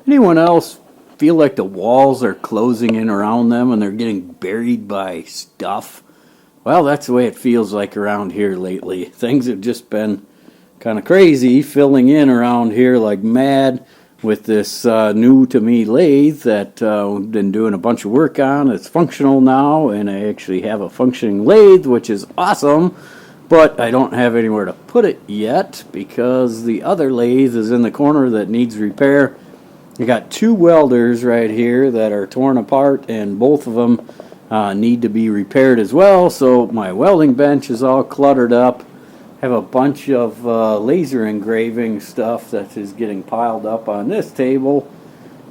Anyone else feel like the walls are closing in around them and they're getting buried by stuff? Well, that's the way it feels like around here lately. Things have just been kind of crazy, filling in around here like mad with this new to me lathe that we've been doing a bunch of work on. It's functional now, and I actually have a functioning lathe, which is awesome, but I don't have anywhere to put it yet because the other lathe is in the corner that needs repair. I got two welders right here that are torn apart, and both of them need to be repaired as well. So my welding bench is all cluttered up. I have a bunch of laser engraving stuff that is getting piled up on this table.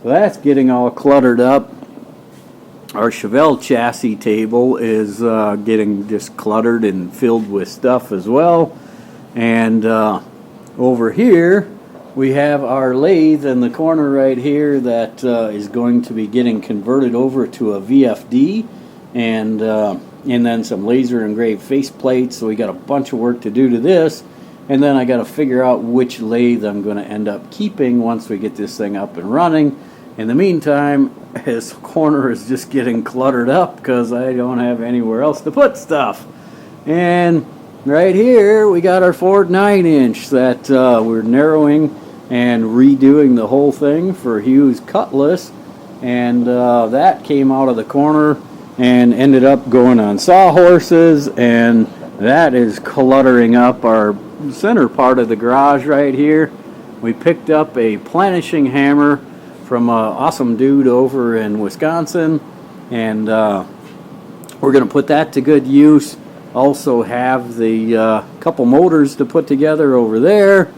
So that's getting all cluttered up. Our Chevelle chassis table is getting just cluttered and filled with stuff as well. And over here we have our lathe in the corner right here that is going to be getting converted over to a VFD, and then some laser engraved face plates. So we got a bunch of work to do to this, and then I got to figure out which lathe I'm going to end up keeping once we get this thing up and running. In the meantime, this corner is just getting cluttered up because I don't have anywhere else to put stuff. And right here we got our Ford 9-inch that we're narrowing and redoing the whole thing for Hugh's Cutlass, and that came out of the corner and ended up going on sawhorses, and that is cluttering up our center part of the garage right here. We picked up a planishing hammer from an awesome dude over in Wisconsin, and we're going to put that to good use. Also have the couple motors to put together over there,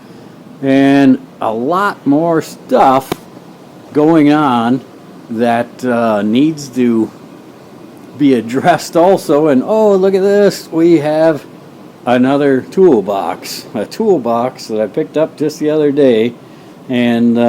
and a lot more stuff going on that needs to be addressed also. And oh, look at this, we have another toolbox, a toolbox that I picked up just the other day, and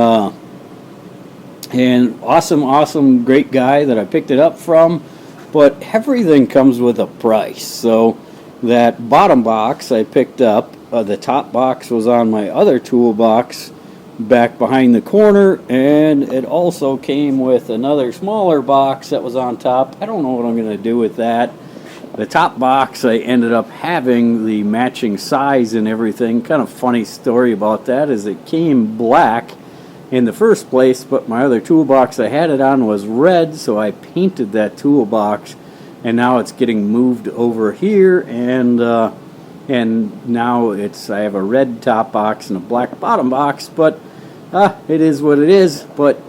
awesome great guy that I picked it up from, but everything comes with a price. So that bottom box I picked up, the top box was on my other toolbox back behind the corner, and it also came with another smaller box that was on top. I don't know what I'm going to do with that. The top box, I ended up having the matching size and everything. Kind of funny story about that is it came black in the first place, but my other toolbox I had it on was red, so I painted that toolbox, and now it's getting moved over here, and now I have a red top box and a black bottom box, but it is what it is. But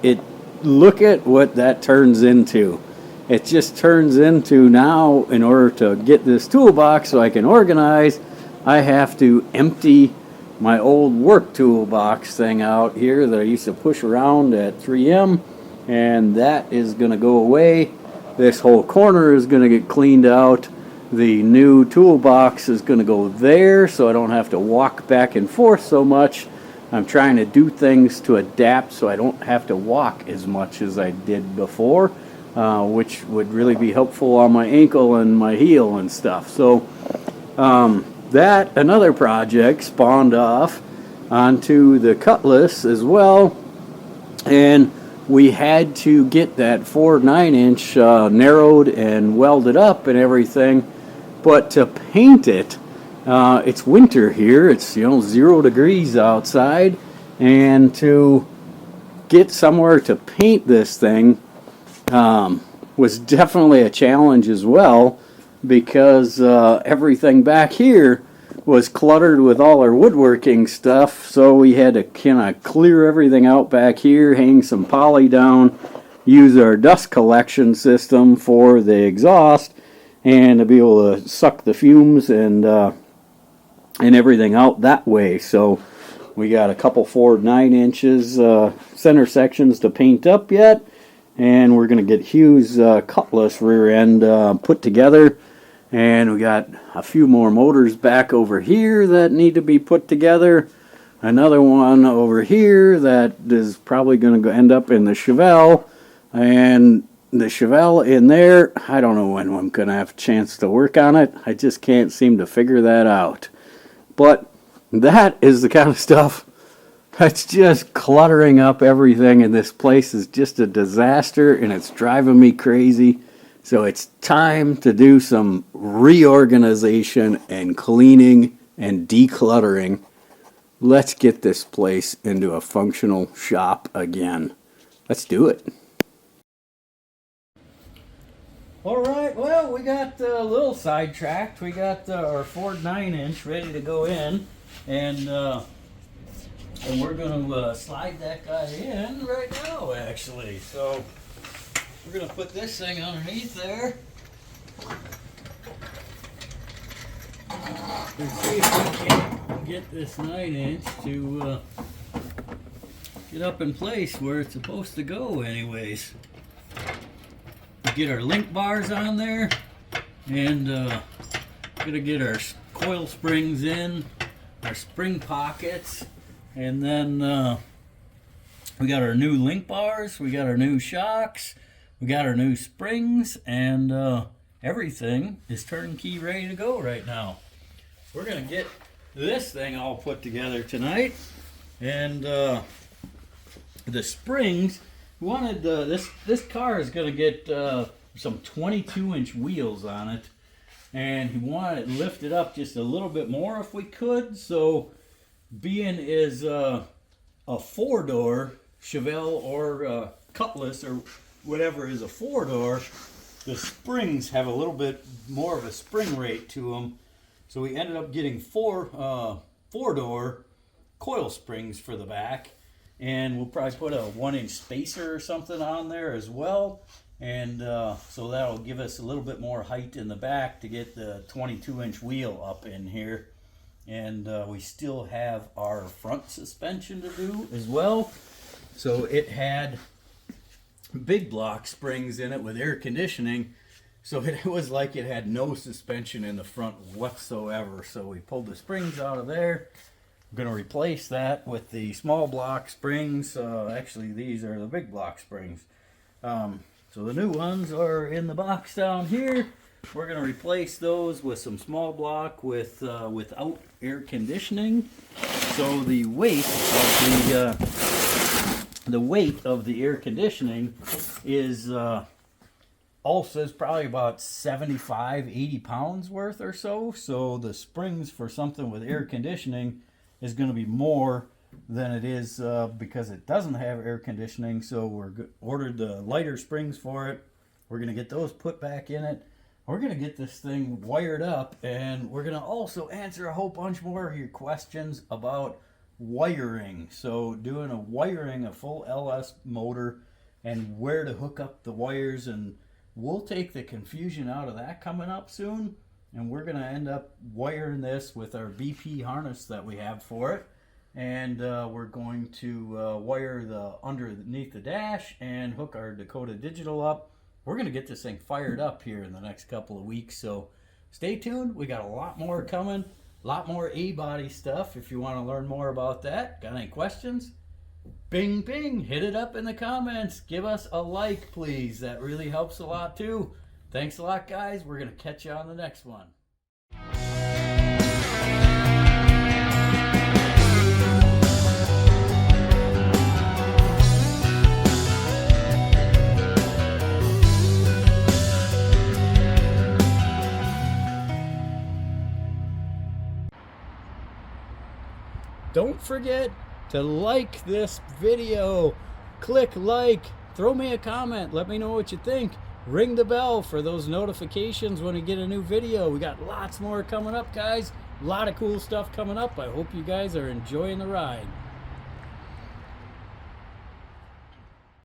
look at what that turns into. It just turns into now, in order to get this toolbox so I can organize, I have to empty my old work toolbox thing out here that I used to push around at 3M, and that is going to go away. This whole corner is going to get cleaned out. The new toolbox is going to go there, so I don't have to walk back and forth so much. I'm trying to do things to adapt so I don't have to walk as much as I did before, which would really be helpful on my ankle and my heel and stuff. So that, another project spawned off onto the Cutlass as well, and we had to get that Ford 9-inch narrowed and welded up and everything. But to paint it, it's winter here. It's 0 degrees outside, and to get somewhere to paint this thing was definitely a challenge as well, because everything back here was cluttered with all our woodworking stuff. So we had to kind of clear everything out back here, hang some poly down, use our dust collection system for the exhaust, and to be able to suck the fumes and everything out that way. So we got a couple Ford 9-inches center sections to paint up yet, and we're going to get Hugh's Cutlass rear end put together, and we got a few more motors back over here that need to be put together. Another one over here that is probably going to end up in the Chevelle. And the Chevelle in there, I don't know when I'm going to have a chance to work on it. I just can't seem to figure that out. But that is the kind of stuff that's just cluttering up everything, and this place is just a disaster, and it's driving me crazy. So it's time to do some reorganization and cleaning and decluttering. Let's get this place into a functional shop again. Let's do it. All right, well, we got a little sidetracked. We got our Ford 9-inch ready to go in, and we're going to slide that guy in right now, actually. So we're going to put this thing underneath there. And see if we can get this 9-inch to get up in place where it's supposed to go anyways. Get our link bars on there, and gonna get our coil springs in, our spring pockets, and then we got our new link bars, we got our new shocks, we got our new springs, and everything is turnkey ready to go right now. We're gonna get this thing all put together tonight, and the springs. We wanted this car is going to get some 22-inch wheels on it, and he wanted it lifted up just a little bit more if we could. So being is a 4-door Chevelle or Cutlass or whatever is a 4-door, the springs have a little bit more of a spring rate to them. So we ended up getting 4-door coil springs for the back. And we'll probably put a 1-inch spacer or something on there as well. And so that'll give us a little bit more height in the back to get the 22-inch wheel up in here. And we still have our front suspension to do as well. So it had big block springs in it with air conditioning. So it was like it had no suspension in the front whatsoever. So we pulled the springs out of there. We're going to replace that with the small block springs. Actually, these are the big block springs. So the new ones are in the box down here. We're going to replace those with some small block with without air conditioning. So the weight of the air conditioning is also is probably about 75-80 pounds worth or so. So the springs for something with air conditioning is going to be more than it is because it doesn't have air conditioning. So we're ordered the lighter springs for it. We're going to get those put back in it. We're going to get this thing wired up, and we're going to also answer a whole bunch more of your questions about wiring. So doing a full LS motor and where to hook up the wires, and we'll take the confusion out of that coming up soon. And we're going to end up wiring this with our BP harness that we have for it. And we're going to wire the underneath the dash and hook our Dakota Digital up. We're going to get this thing fired up here in the next couple of weeks. So stay tuned. We got a lot more coming. A lot more A-body stuff if you want to learn more about that. Got any questions? Bing, bing. Hit it up in the comments. Give us a like, please. That really helps a lot, too. Thanks a lot, guys. We're going to catch you on the next one. Don't forget to like this video. Click like. Throw me a comment. Let me know what you think. Ring the bell for those notifications when we get a new video. We got lots more coming up, guys. A lot of cool stuff coming up. I hope you guys are enjoying the ride.